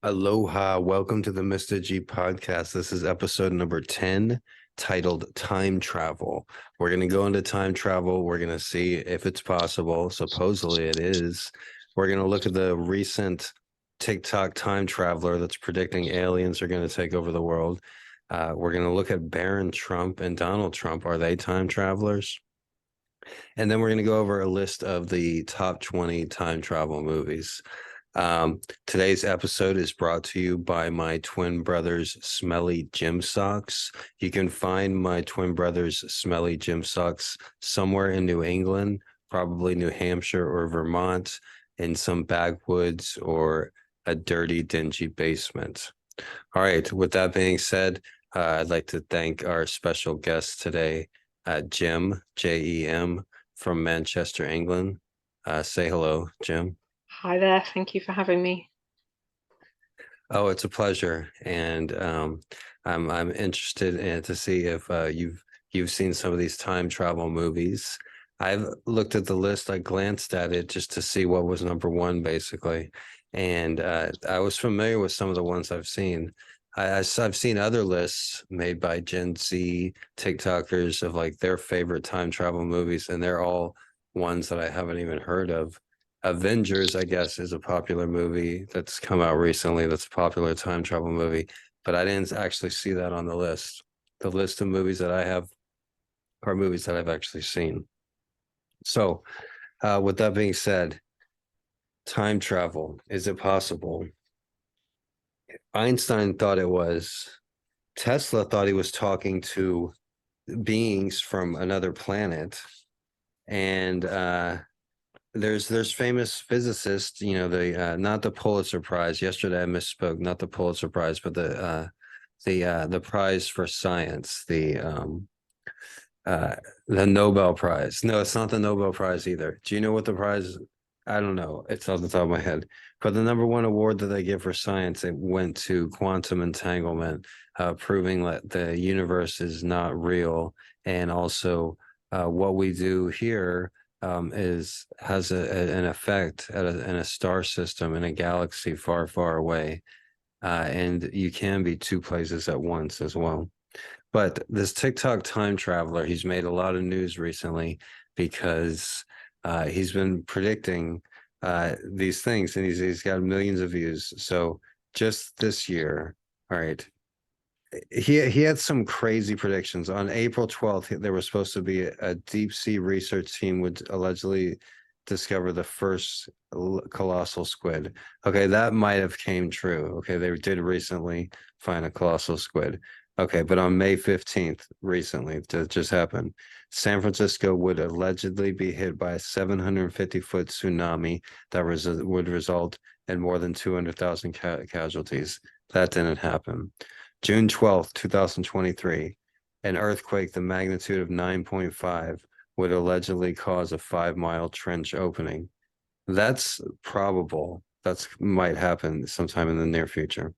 Aloha, welcome to the Mr.G podcast. This is episode number 10, titled Time Travel. We're going to go into time travel. We're going to see if it's possible. Supposedly it is. We're going to look at the recent TikTok time traveler that's predicting aliens are going to take over the world. We're going to look at BaronTrump and Donald Trump. Are they time travelers? And then we're going to go over a list of the top 20 time travel movies. Today's episode is brought to you by my twin brother's smelly gym socks. You can find my twin brother's smelly gym socks somewhere in New England, probably New Hampshire or Vermont, in some backwoods or a dirty, dingy basement. All right, with that being said, I'd like to thank our special guest today, Jim, Jem, from Manchester, England. Say hello, Jim. Hi there, thank you for having me. Oh, it's a pleasure, and I'm interested in to see if you've seen some of these time travel movies. I've looked at the list. I glanced at it just to see what was number one, basically, and I was familiar with some of the ones I've seen. I've seen other lists made by Gen Z TikTokers of like their favorite time travel movies, and they're all ones that I haven't even heard of. Avengers, I guess, is a popular movie that's come out recently. That's a popular time travel movie, but I didn't actually see that on the list. The list of movies that I have are movies that I've actually seen. So, with that being said, time travel, is it possible? Einstein thought it was. Tesla thought he was talking to beings from another planet. And there's famous physicists, the not the Pulitzer Prize. Yesterday I misspoke, not the Pulitzer Prize, but the prize for science, the Nobel Prize. No, it's not the Nobel Prize either. Do you know what the prize is? I don't know. It's off the top of my head. But the number one award that they give for science, it went to quantum entanglement, proving that the universe is not real, and also what we do here is has an effect in a star system in a galaxy far, far away, and you can be two places at once as well. But this TikTok time traveler, he's made a lot of news recently because he's been predicting these things, and he's got millions of views. So just this year, all right, he had some crazy predictions. On April 12th, there was supposed to be a deep sea research team would allegedly discover the first colossal squid. Okay, that might have came true. Okay, they did recently find a colossal squid. Okay, but on May 15th, recently, that just happened, San Francisco would allegedly be hit by a 750-foot tsunami that would result in more than 200,000 casualties. That didn't happen. June 12th, 2023, an earthquake the magnitude of 9.5 would allegedly cause a 5-mile trench opening. That's probable. That's might happen sometime in the near future.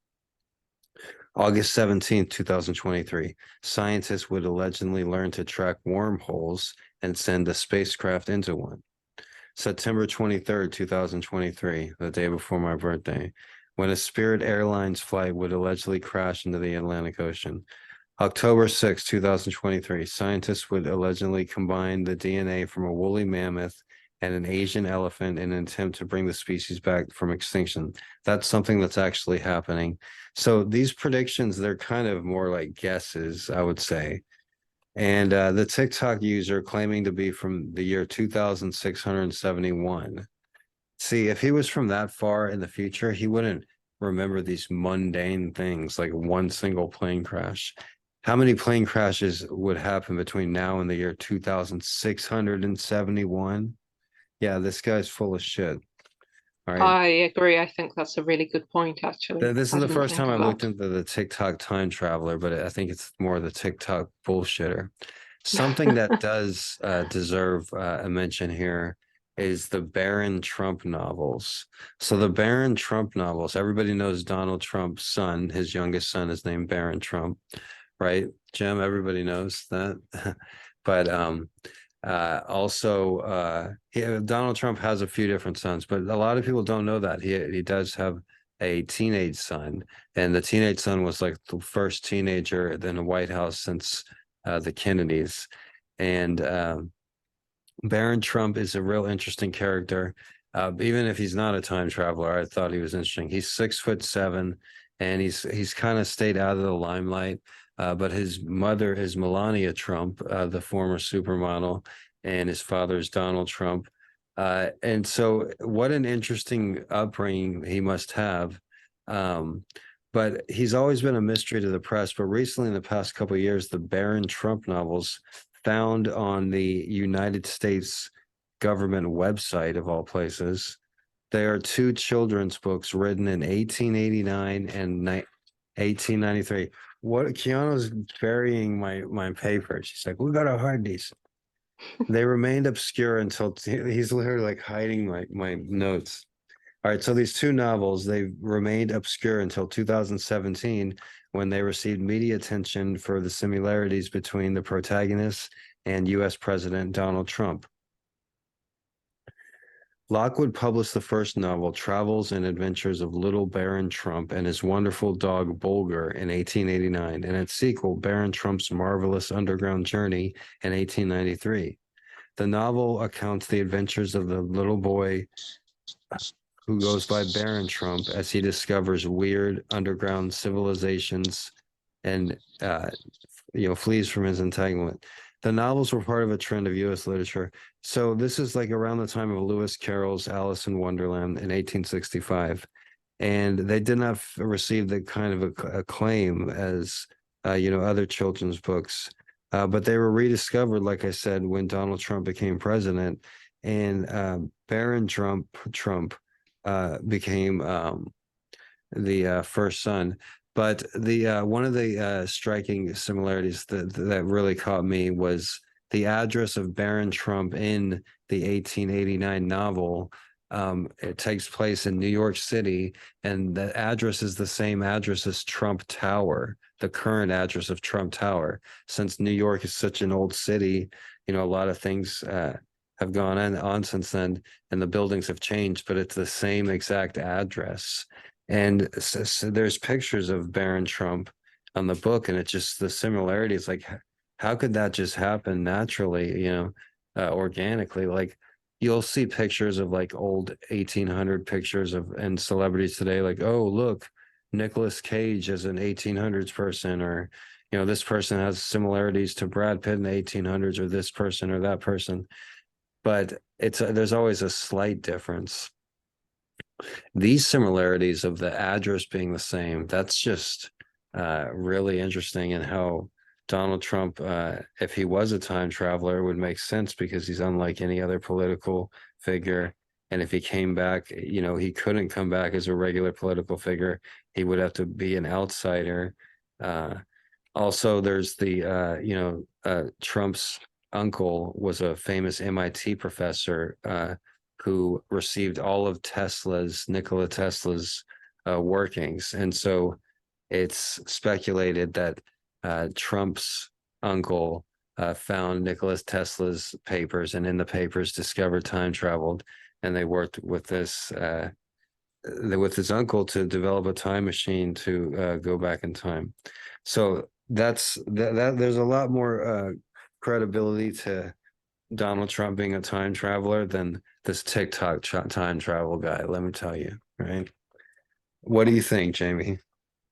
August 17th, 2023, scientists would allegedly learn to track wormholes and send a spacecraft into one. September 23rd, 2023, the day before my birthday, when a Spirit Airlines flight would allegedly crash into the Atlantic Ocean. October 6th, 2023, scientists would allegedly combine the DNA from a woolly mammoth and an Asian elephant in an attempt to bring the species back from extinction. That's something that's actually happening. So these predictions, they're kind of more like guesses, I would say. And the TikTok user claiming to be from the year 2671. See, if he was from that far in the future, he wouldn't remember these mundane things like one single plane crash. How many plane crashes would happen between now and the year 2671? Yeah, this guy's full of shit. All right. I agree. I think that's a really good point, actually. This is I the didn't first think time of I looked that. into the TikTok time traveler, but I think it's more the TikTok bullshitter. Something that does deserve a mention here is the Baron Trump novels. So the Baron Trump novels, everybody knows Donald Trump's son, his youngest son is named Baron Trump, right? Jim, everybody knows that. But also Donald Trump has a few different sons, but a lot of people don't know that he does have a teenage son, and the teenage son was like the first teenager in the White House since the Kennedys. And Baron Trump is a real interesting character. Even if he's not a time traveler, I thought he was interesting. He's 6'7", and he's kind of stayed out of the limelight. But his mother is Melania Trump, the former supermodel, and his father is Donald Trump. And so, what an interesting upbringing he must have. But he's always been a mystery to the press. But recently, in the past couple of years, the Baron Trump novels found on the United States government website of all places. There are two children's books written in 1889 and 1893. What Keanu's burying my paper. She's like, we got to hide these. They remained obscure until he's literally like hiding my notes. All right, so these two novels, they remained obscure until 2017 when they received media attention for the similarities between the protagonists and US President Donald Trump. Lockwood published the first novel, Travels and Adventures of Little Baron Trump and His Wonderful Dog Bulger, in 1889, and its sequel, Baron Trump's Marvelous Underground Journey, in 1893. The novel accounts the adventures of the little boy who goes by Baron Trump as he discovers weird underground civilizations and flees from his entanglement. The novels were part of a trend of U.S. literature. So this is like around the time of Lewis Carroll's Alice in Wonderland in 1865. And they did not receive the kind of acclaim as, other children's books. But they were rediscovered, like I said, when Donald Trump became president. And Baron Trump became the first son. But the one of the striking similarities that really caught me was the address of Baron Trump in the 1889 novel. It takes place in New York City, and the address is the same address as Trump Tower, the current address of Trump Tower. Since New York is such an old city, a lot of things have gone on since then, and the buildings have changed, but it's the same exact address. And so there's pictures of Baron Trump on the book, and it's just the similarities. Like, how could that just happen naturally, organically? Like, you'll see pictures of like old 1800 pictures of and celebrities today, like, oh, look, Nicolas Cage as an 1800s person, or, this person has similarities to Brad Pitt in the 1800s, or this person or that person. But there's always a slight difference. These similarities of the address being the same, that's just really interesting, and how Donald Trump, if he was a time traveler, would make sense because he's unlike any other political figure. And if he came back, he couldn't come back as a regular political figure. He would have to be an outsider. Also, there's the, Trump's uncle was a famous MIT professor who received all of Nikola Tesla's workings. And so it's speculated that Trump's uncle found Nikola Tesla's papers, and in the papers discovered time traveled, and they worked with with his uncle to develop a time machine to go back in time. So that's that. There's a lot more credibility to Donald Trump being a time traveler than this TikTok time travel guy. Let me tell you, right? What do you think,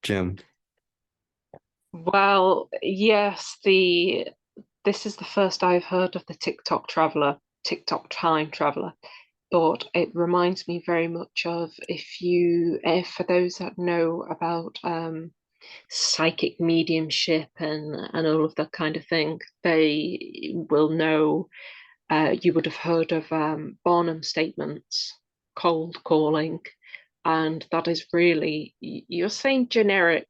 Jim? Well, yes, this is the first I've heard of the TikTok time traveler, but it reminds me very much of, if for those that know about psychic mediumship and all of that kind of thing, they will know. You would have heard of Barnum statements, cold calling, and that is really, you're saying generic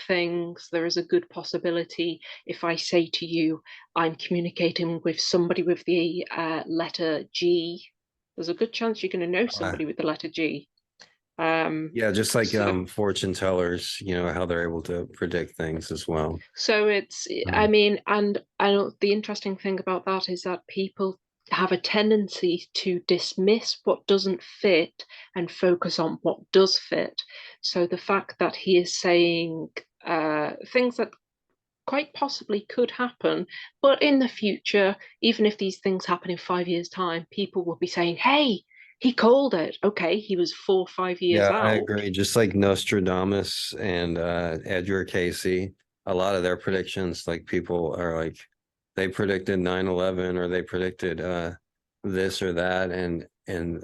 things. There is a good possibility if I say to you, I'm communicating with somebody with the letter G, there's a good chance you're going to know somebody with the letter G. Yeah, just like So, fortune tellers, how they're able to predict things as well. so it's, I mean, and the interesting thing about that is that people have a tendency to dismiss what doesn't fit and focus on what does fit. So the fact that he is saying things that quite possibly could happen, but in the future, even if these things happen in 5 years' time, people will be saying, hey, he called it. Okay, he was 4 or 5 years Yeah, I out. agree. Just like Nostradamus and Edgar Casey, a lot of their predictions, like people are like, they predicted 9/11 or they predicted this or that, and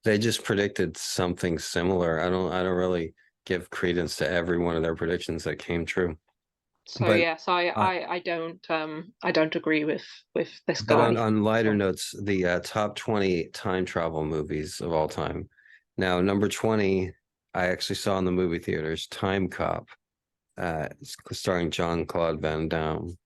they just predicted something similar. I don't really give credence to every one of their predictions that came true. So But yes, uh, I don't agree with this but on, guy. on lighter So notes, the top 20 time travel movies of all time. Now, number 20, I actually saw in the movie theaters, Time Cop, starring Jean-Claude Van Damme.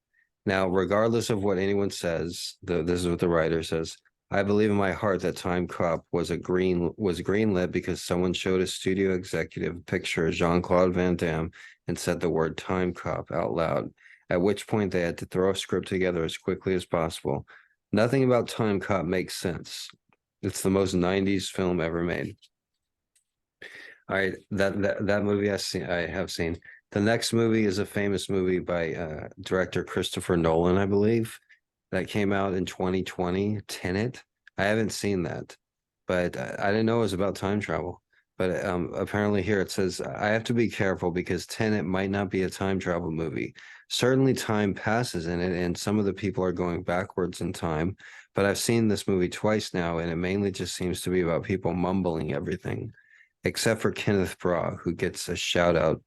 Now, regardless of what anyone says, this is what the writer says. I believe in my heart that Time Cop was greenlit because someone showed a studio executive a picture of Jean-Claude Van Damme and said the word Time Cop out loud, at which point they had to throw a script together as quickly as possible. Nothing about Time Cop makes sense. It's the most 90s film ever made. All right, that movie I have seen. The next movie is a famous movie by director Christopher Nolan, I believe, that came out in 2020, Tenet. I haven't seen that, but I didn't know it was about time travel. But apparently here it says I have to be careful because Tenet might not be a time travel movie. Certainly time passes in it, and some of the people are going backwards in time. But I've seen this movie twice now, and it mainly just seems to be about people mumbling everything except for Kenneth Bra, who gets a shout out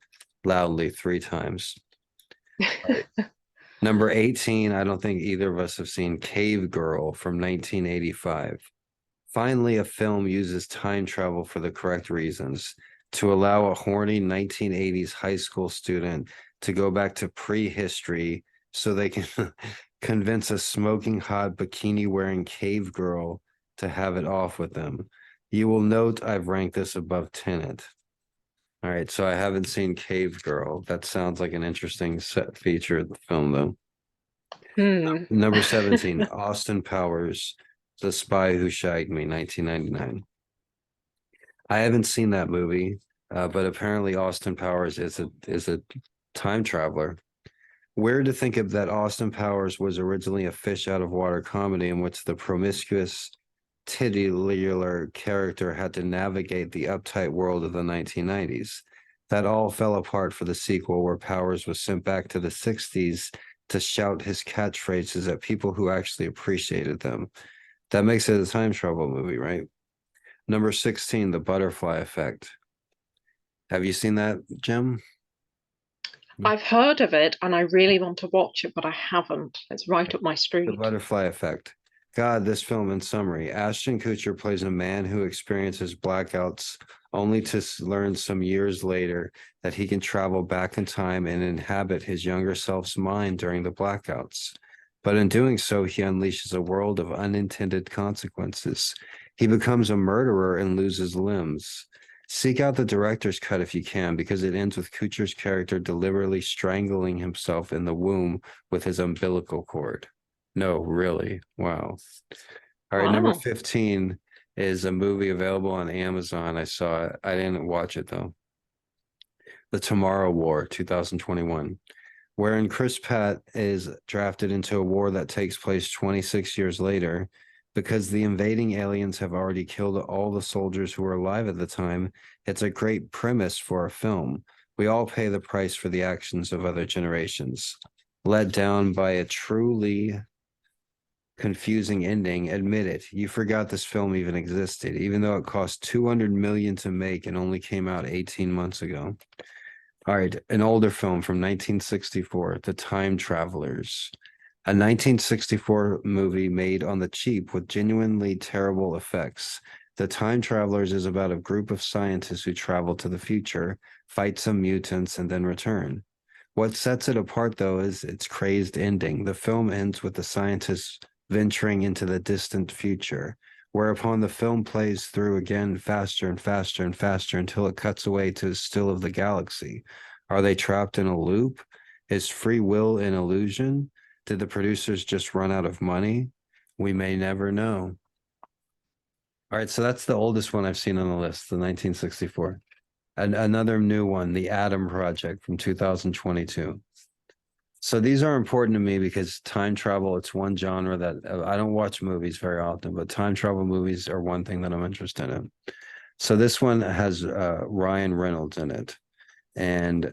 loudly 3 times. All right. Number 18, I don't think either of us have seen Cave Girl from 1985. Finally, a film uses time travel for the correct reasons to allow a horny 1980s high school student to go back to prehistory so they can convince a smoking hot bikini wearing cave girl to have it off with them. You will note I've ranked this above Tenet. All right, so I haven't seen Cave Girl. That sounds like an interesting set feature of the film, though. hmm. Number 17, Austin Powers, The Spy Who Shagged Me, 1999. I haven't seen that movie, but apparently Austin Powers is a time traveler. Weird to think of that Austin Powers was originally a fish out of water comedy in which the promiscuous titular character had to navigate the uptight world of the 1990s. That all fell apart for the sequel, where Powers was sent back to the 60s to shout his catchphrases at people who actually appreciated them. That makes it a time travel movie, right? Number 16, The Butterfly Effect. Have you seen that, Jim? I've heard of it and I really want to watch it, but I haven't. It's right up my The street. Butterfly Effect. God, this film in summary. Ashton Kutcher plays a man who experiences blackouts only to learn some years later that he can travel back in time and inhabit his younger self's mind during the blackouts. But in doing so, he unleashes a world of unintended consequences. He becomes a murderer and loses limbs. Seek out the director's cut if you can, because it ends with Kutcher's character deliberately strangling himself in the womb with his umbilical cord. No, really. Wow. All right, number Wow. 15 is a movie available on Amazon. I saw it. I didn't watch it though. The Tomorrow War, 2021, wherein Chris Pratt is drafted into a war that takes place 26 years later because the invading aliens have already killed all the soldiers who were alive at the time. It's a great premise for a film. We all pay the price for the actions of other generations. Let down by a truly confusing ending, admit it. You forgot this film even existed, even though it cost 200 million to make and only came out 18 months ago. All right, an older film from 1964, The Time Travelers, a 1964 movie made on the cheap with genuinely terrible effects. The Time Travelers is about a group of scientists who travel to the future, fight some mutants, and then return. What sets it apart, though, is its crazed ending. The film ends with the scientists venturing into the distant future, whereupon the film plays through again faster and faster and faster until it cuts away to the still of the galaxy. Are they trapped in a loop? Is free will an illusion? Did the producers just run out of money? We may never know. All right, so that's the oldest one I've seen on the list, the 1964. And another new one, The Atom Project from 2022. So these are important to me because time travel, it's one genre that I don't watch movies very often, but time travel movies are one thing that I'm interested in. So this one has Ryan Reynolds in it, and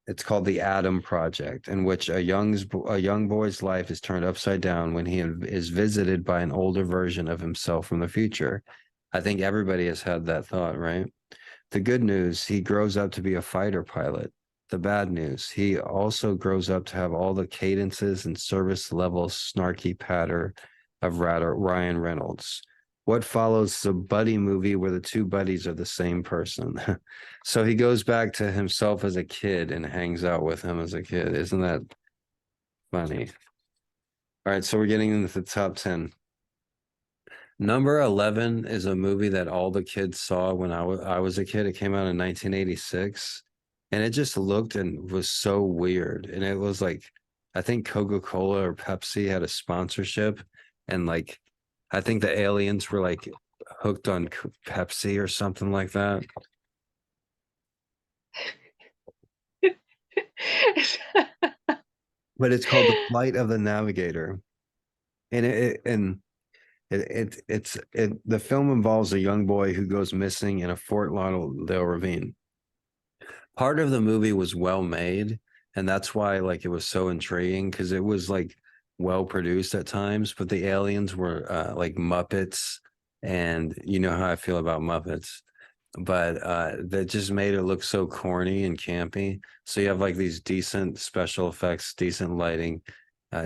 it's called The Atom Project, in which a young boy's life is turned upside down when he is visited by an older version of himself from the future. I think everybody has had that thought, right? The good news, he grows up to be a fighter pilot. The bad news, he also grows up to have all the cadences and service level snarky patter of Ryan Reynolds. What follows is a buddy movie where the two buddies are the same person. So he goes back to himself as a kid and hangs out with him as a kid. Isn't that funny? All right, so we're getting into the top 10. Number 11 is a movie that all the kids saw when I was a kid. It came out in 1986, and it just looked and was so weird. And it was like, I think Coca-Cola or Pepsi had a sponsorship, and like, I think the aliens were like hooked on Pepsi or something like that. But it's called The Flight of the Navigator, and the film involves a young boy who goes missing in a Fort Lauderdale ravine. Part of the movie was well made, and that's why like it was so intriguing because it was like well produced at times, but the aliens were like Muppets, and you know how I feel about Muppets. But that just made it look so corny and campy. So you have like these decent special effects, decent lighting,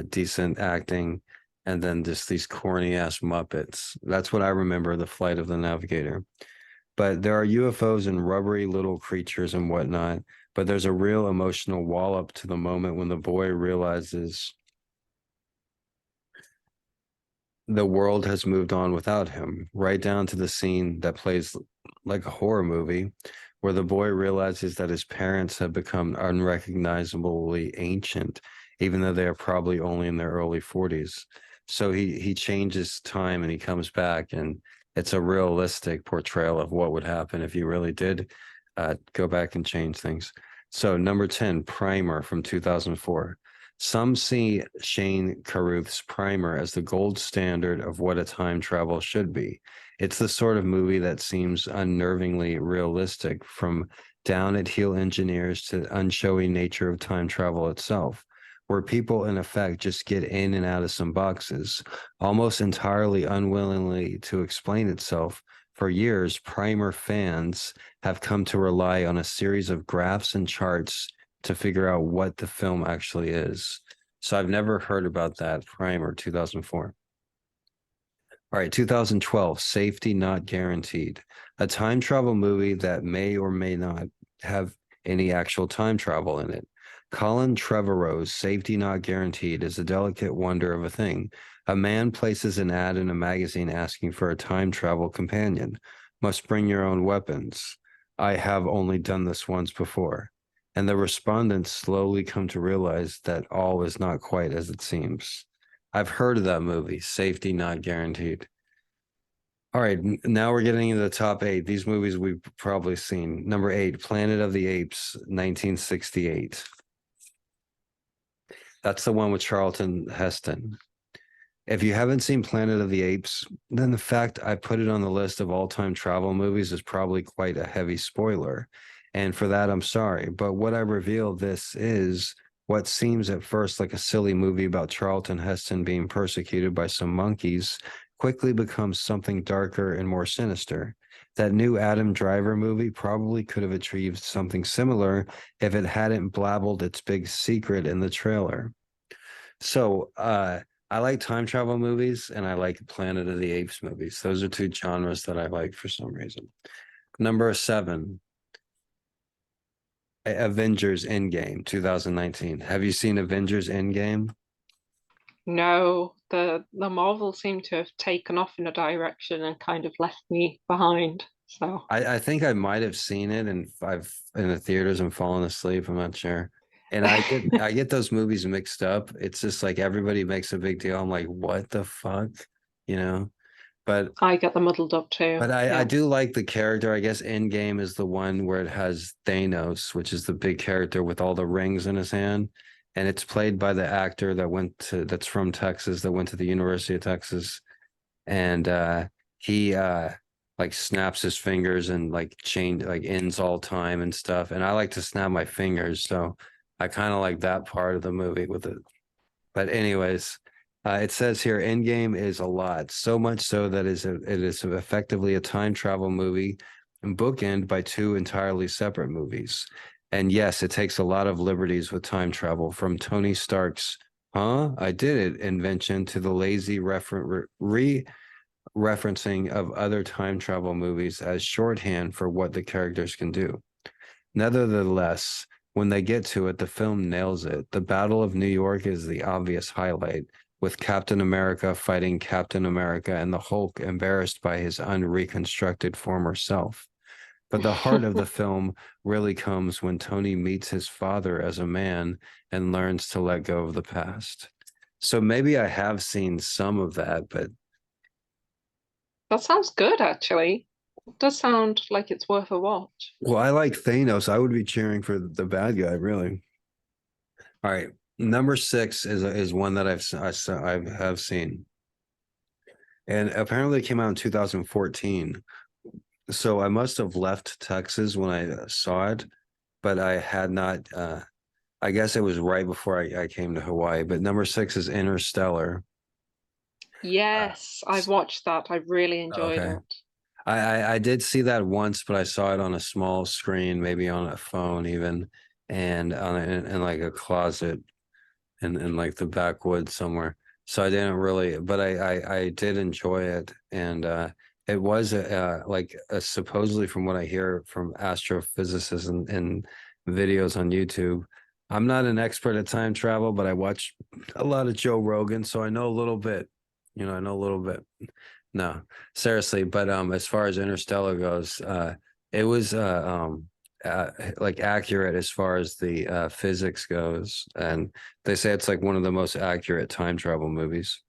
decent acting, and then just these corny ass Muppets. That's what I remember the Flight of the Navigator. But there are UFOs and rubbery little creatures and whatnot. But there's a real emotional wall up to the moment when the boy realizes the world has moved on without him, right down to the scene that plays like a horror movie, where the boy realizes that his parents have become unrecognizably ancient, even though they are probably only in their early 40s. So he changes time and he comes back, and it's a realistic portrayal of what would happen if you really did go back and change things. So number 10, Primer from 2004. Some see Shane Carruth's Primer as the gold standard of what a time travel should be. It's the sort of movie that seems unnervingly realistic, from down at heel engineers to the unshowy nature of time travel itself, where people in effect just get in and out of some boxes, almost entirely unwillingly to explain itself. For years, Primer fans have come to rely on a series of graphs and charts to figure out what the film actually is. So I've never heard about that. Primer 2004. All right, 2012, Safety Not Guaranteed, a time travel movie that may or may not have any actual time travel in it. Colin Trevorrow's Safety Not Guaranteed is a delicate wonder of a thing. A man places an ad in a magazine asking for a time travel companion. Must bring your own weapons. I have only done this once before. And the respondents slowly come to realize that all is not quite as it seems. I've heard of that movie, Safety Not Guaranteed. All right, now we're getting into the top 8. These movies we've probably seen. Number 8, Planet of the Apes, 1968. That's the one with Charlton Heston. If you haven't seen Planet of the Apes, then the fact I put it on the list of all-time travel movies is probably quite a heavy spoiler. And for that, I'm sorry. But what I reveal this is what seems at first like a silly movie about Charlton Heston being persecuted by some monkeys quickly becomes something darker and more sinister. That new Adam Driver movie probably could have achieved something similar if it hadn't blabbled its big secret in the trailer. So, I like time travel movies and I like Planet of the Apes movies. Those are two genres that I like for some reason. Number 7, Avengers Endgame, 2019. Have you seen Avengers Endgame? No, the Marvel seem to have taken off in a direction and kind of left me behind. So I think I might have seen it and I've in the theaters and fallen asleep. I'm not sure. And I get those movies mixed up. It's just like everybody makes a big deal. I'm like, what the fuck? You know? But I get them muddled up too. but I Yeah. do like the character. I guess Endgame is the one where it has Thanos, which is the big character with all the rings in his hand. And it's played by the actor that's from Texas, that went to the University of Texas. And he like snaps his fingers and like ends all time and stuff. And I like to snap my fingers, so I kind of like that part of the movie with it. But anyways, it says here Endgame is a lot, so much so that it is effectively a time travel movie and bookend by two entirely separate movies. And yes, it takes a lot of liberties with time travel, from Tony Stark's "Huh, I did it" invention to the lazy referencing of other time travel movies as shorthand for what the characters can do. Nevertheless, when they get to it, the film nails it. The Battle of New York is the obvious highlight, with Captain America fighting Captain America and the Hulk embarrassed by his unreconstructed former self. But the heart of the film really comes when Tony meets his father as a man and learns to let go of the past. So maybe I have seen some of that, but That sounds good, actually. It does sound like it's worth a watch. well, I like Thanos. I would be cheering for the bad guy, really. All right, number six is one that I have seen, and apparently it came out in 2014. So I must have left Texas when I saw it, but I had not. I guess it was right before I came to Hawaii. But number six is Interstellar. Uh, Yes, I've watched that. I really enjoyed okay, it. I did see that once, but I saw it on a small screen, maybe on a phone even, and in like a closet in like the backwoods somewhere. So I didn't really, but I did enjoy it, and it was supposedly, from what I hear from astrophysicists and videos on YouTube. I'm not an expert at time travel, but I watch a lot of Joe Rogan, so I know a little bit. I know a little bit. No, seriously, but as far as Interstellar goes, it was like accurate as far as the physics goes, and they say it's like one of the most accurate time travel movies.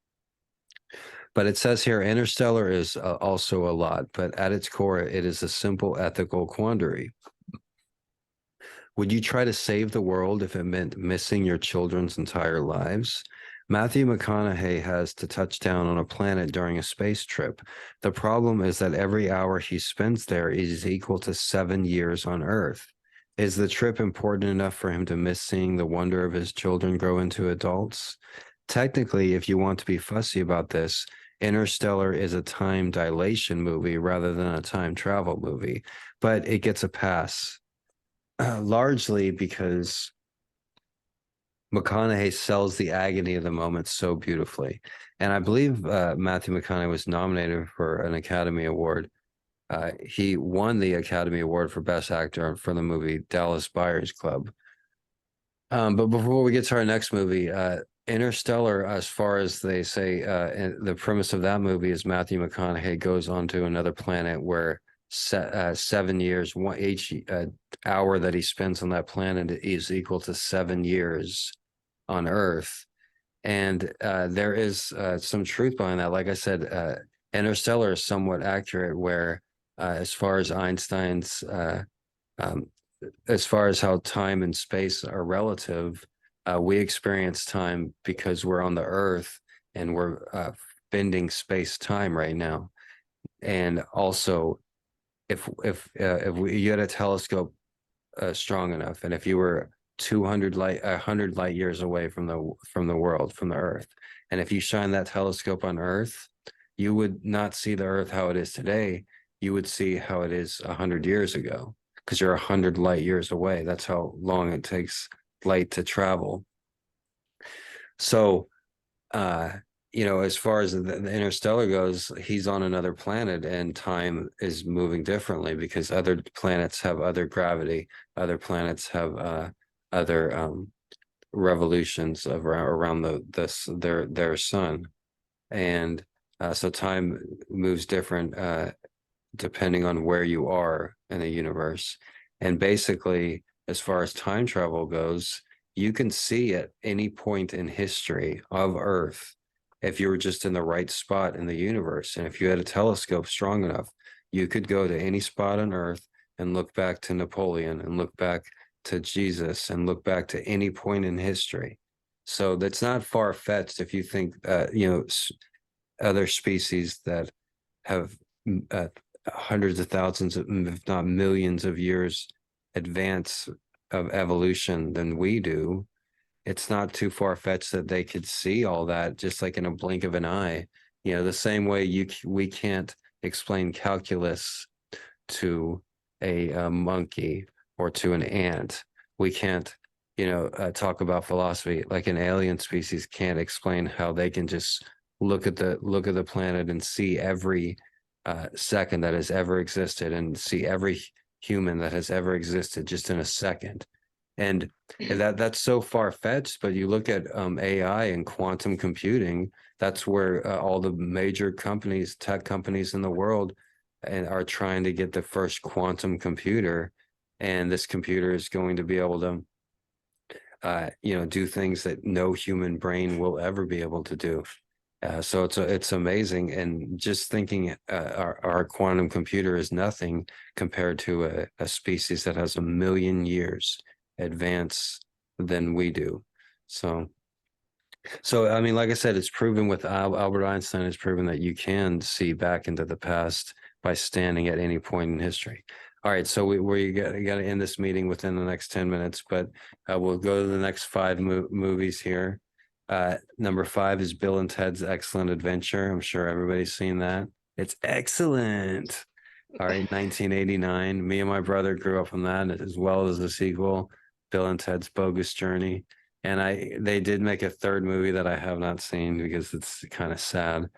But it says here Interstellar is also a lot, but at its core, it is a simple ethical quandary. Would you try to save the world if it meant missing your children's entire lives? Matthew McConaughey has to touch down on a planet during a space trip. The problem is that every hour he spends there is equal to 7 years on Earth. Is the trip important enough for him to miss seeing the wonder of his children grow into adults? Technically, if you want to be fussy about this, Interstellar is a time dilation movie rather than a time travel movie, but it gets a pass. Largely because McConaughey sells the agony of the moment so beautifully. And I believe Matthew McConaughey was nominated for an Academy Award. He won the Academy Award for Best Actor for the movie Dallas Buyers Club. But before we get to our next movie, Interstellar, as far as they say, the premise of that movie is Matthew McConaughey goes onto another planet where 7 years, each hour that he spends on that planet is equal to 7 years on Earth. And there is some truth behind that. Like I said, Interstellar is somewhat accurate, where as far as Einstein's um, as far as how time and space are relative, we experience time because we're on the Earth and we're bending space time right now. And also, if you had a telescope strong enough, and if you were 100 light years away from the world, from the Earth, and if you shine that telescope on Earth, you would not see the Earth how it is today. You would see how it is 100 years ago, because you're 100 light years away. That's how long it takes light to travel. So, uh, as far as the Interstellar goes, he's on another planet and time is moving differently because other planets have other gravity, other planets have other revolutions of around their sun, and so time moves different depending on where you are in the universe. And basically, as far as time travel goes, you can see at any point in history of Earth if you were just in the right spot in the universe. And if you had a telescope strong enough, you could go to any spot on Earth and look back to Napoleon and look back to Jesus and look back to any point in history. So that's not far-fetched if you think, other species that have uh, hundreds of thousands, if not millions of years advance of evolution than we do. It's not too far-fetched that they could see all that just like in a blink of an eye. The same way we can't explain calculus to a monkey or to an ant. We can't, talk about philosophy like an alien species can't explain how they can just look at the planet and see every second that has ever existed and see every human that has ever existed just in a second. And that's so far-fetched, but you look at AI and quantum computing, that's where all the major companies, tech companies in the world, and are trying to get the first quantum computer. And this computer is going to be able to, do things that no human brain will ever be able to do. So it's amazing, and just thinking our quantum computer is nothing compared to a species that has 1 million years advance than we do. So I mean, like I said, it's proven with Albert Einstein. It's proven that you can see back into the past by standing at any point in history. All right, so we got to end this meeting within the next 10 minutes, but we'll go to the next five movies here. Number 5 is Bill and Ted's Excellent Adventure. I'm sure everybody's seen that. It's excellent. All right, 1989. Me and my brother grew up on that, as well as the sequel, Bill and Ted's Bogus Journey. And they did make a third movie that I have not seen because it's kind of sad.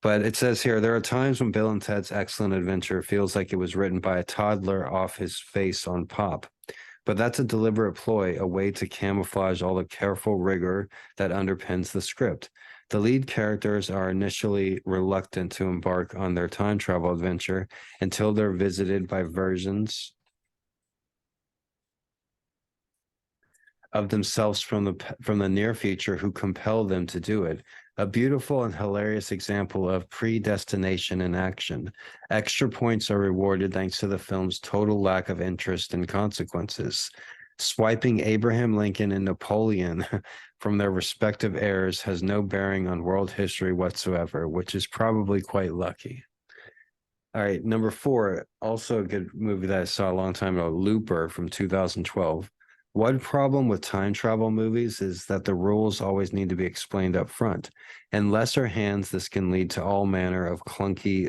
But it says here, there are times when Bill and Ted's Excellent Adventure feels like it was written by a toddler off his face on pop. But that's a deliberate ploy, a way to camouflage all the careful rigor that underpins the script. The lead characters are initially reluctant to embark on their time travel adventure until they're visited by versions of themselves from the near future who compel them to do it. A beautiful and hilarious example of predestination in action. Extra points are rewarded thanks to the film's total lack of interest and consequences. Swiping Abraham Lincoln and Napoleon from their respective heirs has no bearing on world history whatsoever, which is probably quite lucky. All right, number 4, also a good movie that I saw a long time ago, Looper from 2012. One problem with time travel movies is that the rules always need to be explained up front. In lesser hands, this can lead to all manner of clunky,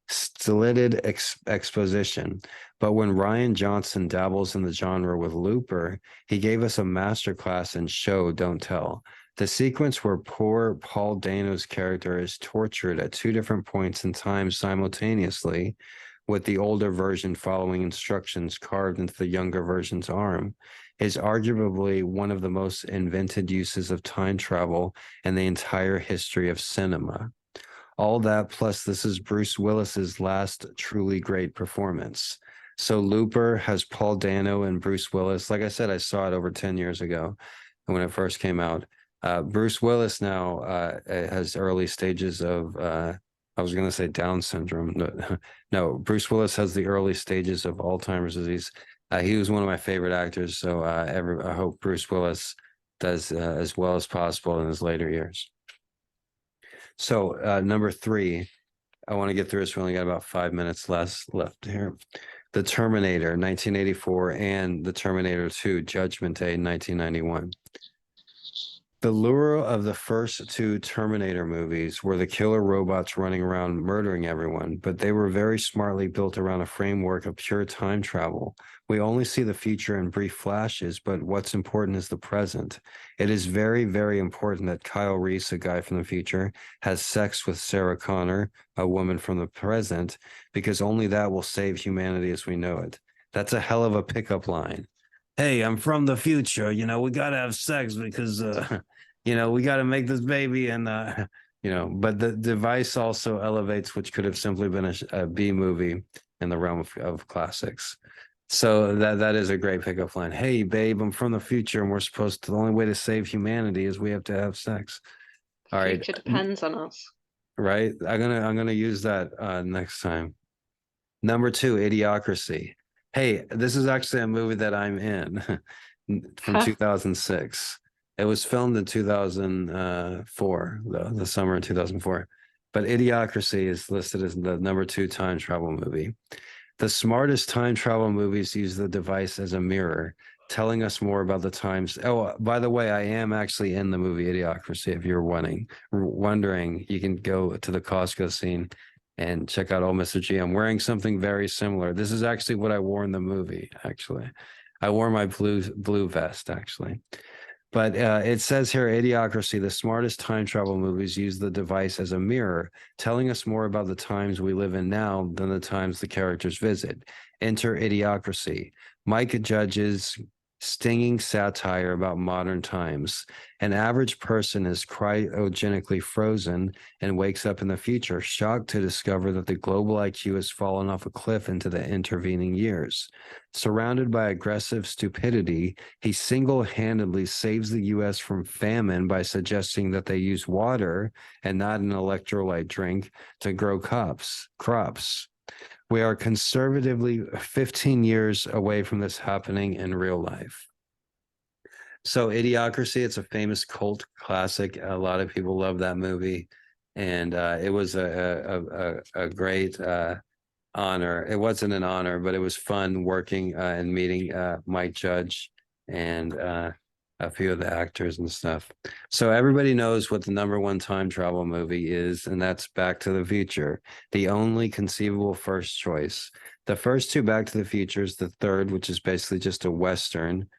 stilted exposition. But when Rian Johnson dabbles in the genre with Looper, he gave us a masterclass in show, don't tell. The sequence where poor Paul Dano's character is tortured at 2 different points in time simultaneously, with the older version following instructions carved into the younger version's arm, is arguably one of the most invented uses of time travel in the entire history of cinema. All that, plus this is Bruce Willis's last truly great performance. So Looper has Paul Dano and Bruce Willis. Like I said, I saw it over 10 years ago when it first came out. Bruce Willis now has early stages of I was going to say Down syndrome. No, Bruce Willis has the early stages of Alzheimer's disease. He was one of my favorite actors, so I hope Bruce Willis does as well as possible in his later years. So number 3, I want to get through this. We only got about 5 minutes left here. The Terminator, 1984, and The Terminator 2, Judgment Day, 1991. The lure of the first 2 Terminator movies were the killer robots running around murdering everyone, but they were very smartly built around a framework of pure time travel. We only see the future in brief flashes, but what's important is the present. It is very, very important that Kyle Reese, a guy from the future, has sex with Sarah Connor, a woman from the present, because only that will save humanity as we know it. That's a hell of a pickup line. Hey, I'm from the future. We got to have sex because we got to make this baby and but the device also elevates, which could have simply been a B movie in the realm of classics. So that is a great pickup line. Hey, babe, I'm from the future, and we're supposed to. The only way to save humanity is we have to have sex. The All right, future depends on us. right. I'm gonna use that next time. Number two, Idiocracy. Hey, this is actually a movie that I'm in from Huh. 2006. It was filmed in 2004, the summer of 2004. But Idiocracy is listed as the number two time travel movie. The smartest time travel movies use the device as a mirror, telling us more about the times. Oh, by the way, I am actually in the movie Idiocracy. If you're wondering, you can go to the Costco scene and check out old Mr.G. I'm wearing something very similar. This is actually what I wore in the movie, actually. I wore my blue vest, actually. But it says here, Idiocracy, the smartest time travel movies use the device as a mirror, telling us more about the times we live in now than the times the characters visit. Enter Idiocracy. Mike Judge's stinging satire about modern times. An average person is cryogenically frozen and wakes up in the future, shocked to discover that the global IQ has fallen off a cliff into the intervening years. Surrounded by aggressive stupidity, he single-handedly saves the US from famine by suggesting that they use water and not an electrolyte drink to grow crops. We are conservatively 15 years away from this happening in real life. So Idiocracy, it's a famous cult classic. A lot of people love that movie. And it was a great honor. It wasn't an honor, but it was fun working and meeting Mike Judge and a few of the actors and stuff. So everybody knows what the number one time travel movie is, and that's Back to the Future, the only conceivable first choice. The first two Back to the Futures, the third, which is basically just a Western,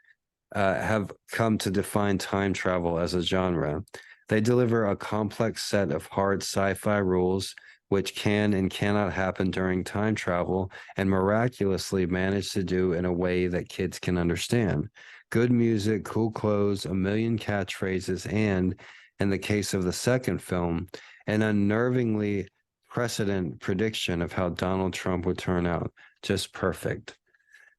have come to define time travel as a genre. They deliver a complex set of hard sci-fi rules which can and cannot happen during time travel and miraculously manage to do in a way that kids can understand. Good music, cool clothes, a million catchphrases, and, in the case of the second film, an unnervingly precedent prediction of how Donald Trump would turn out. Just perfect.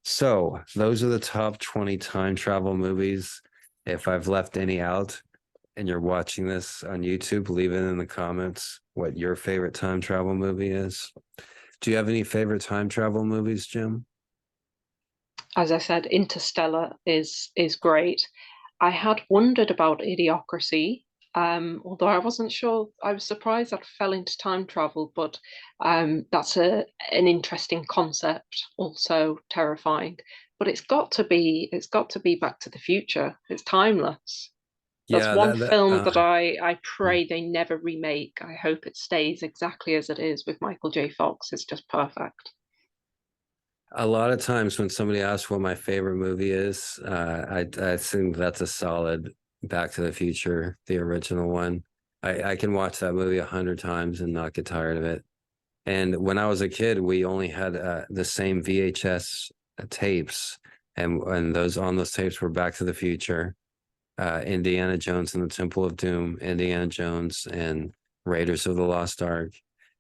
So those are the top 20 time travel movies. If I've left any out and you're watching this on YouTube, leave it in the comments what your favorite time travel movie is. Do you have any favorite time travel movies, Jim? As I said, Interstellar is great. I had wondered about Idiocracy, although I wasn't sure. I was surprised that fell into time travel, but that's an interesting concept, also terrifying. But it's got to be Back to the Future. It's timeless. That's Yeah, one film that I hmm. pray they never remake. I hope it stays exactly as it is with Michael J. Fox. It's just perfect. A lot of times when somebody asks what my favorite movie is, I think that's a solid Back to the Future, the original one. I can watch that movie 100 times and not get tired of it. And when I was a kid, we only had the same VHS tapes, and those on those tapes were Back to the Future, Indiana Jones and the Temple of Doom, Indiana Jones and Raiders of the Lost Ark,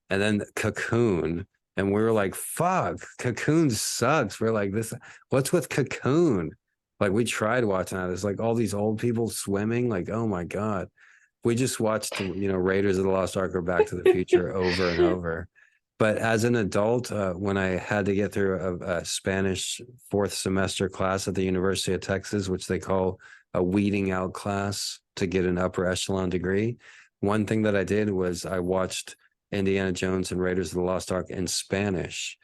and then Cocoon. And we were like, fuck, Cocoon sucks. We're like, this, what's with Cocoon? Like, we tried watching that. There's like all these old people swimming. Like, oh my God. We just watched, Raiders of the Lost Ark or Back to the Future over and over. But as an adult, when I had to get through a Spanish fourth semester class at the University of Texas, which they call a weeding out class to get an upper echelon degree, one thing that I did was I watched Indiana Jones and Raiders of the Lost Ark in Spanish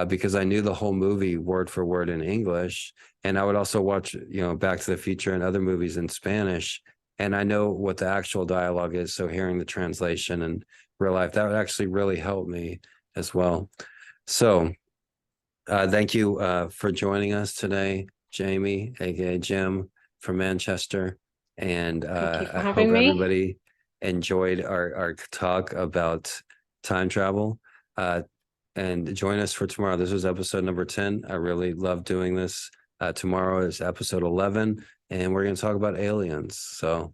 because I knew the whole movie word for word in English. And I would also watch, Back to the Future and other movies in Spanish. And I know what the actual dialogue is. So hearing the translation in real life, that would actually really help me as well. So thank you for joining us today, Jamie, aka Jim from Manchester. And Thank you for I having hope me. everybody enjoyed our talk about time travel. And join us for tomorrow. This was episode number 10. I really love doing this. Tomorrow is episode 11, and we're going to talk about aliens. So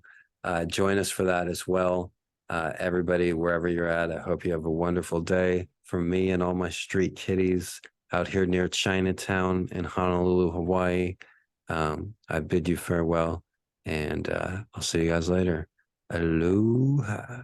join us for that as well. Everybody, wherever you're at, I hope you have a wonderful day. From me and all my street kitties, out here near Chinatown in Honolulu, Hawaii. I bid you farewell, and I'll see you guys later. Aloha.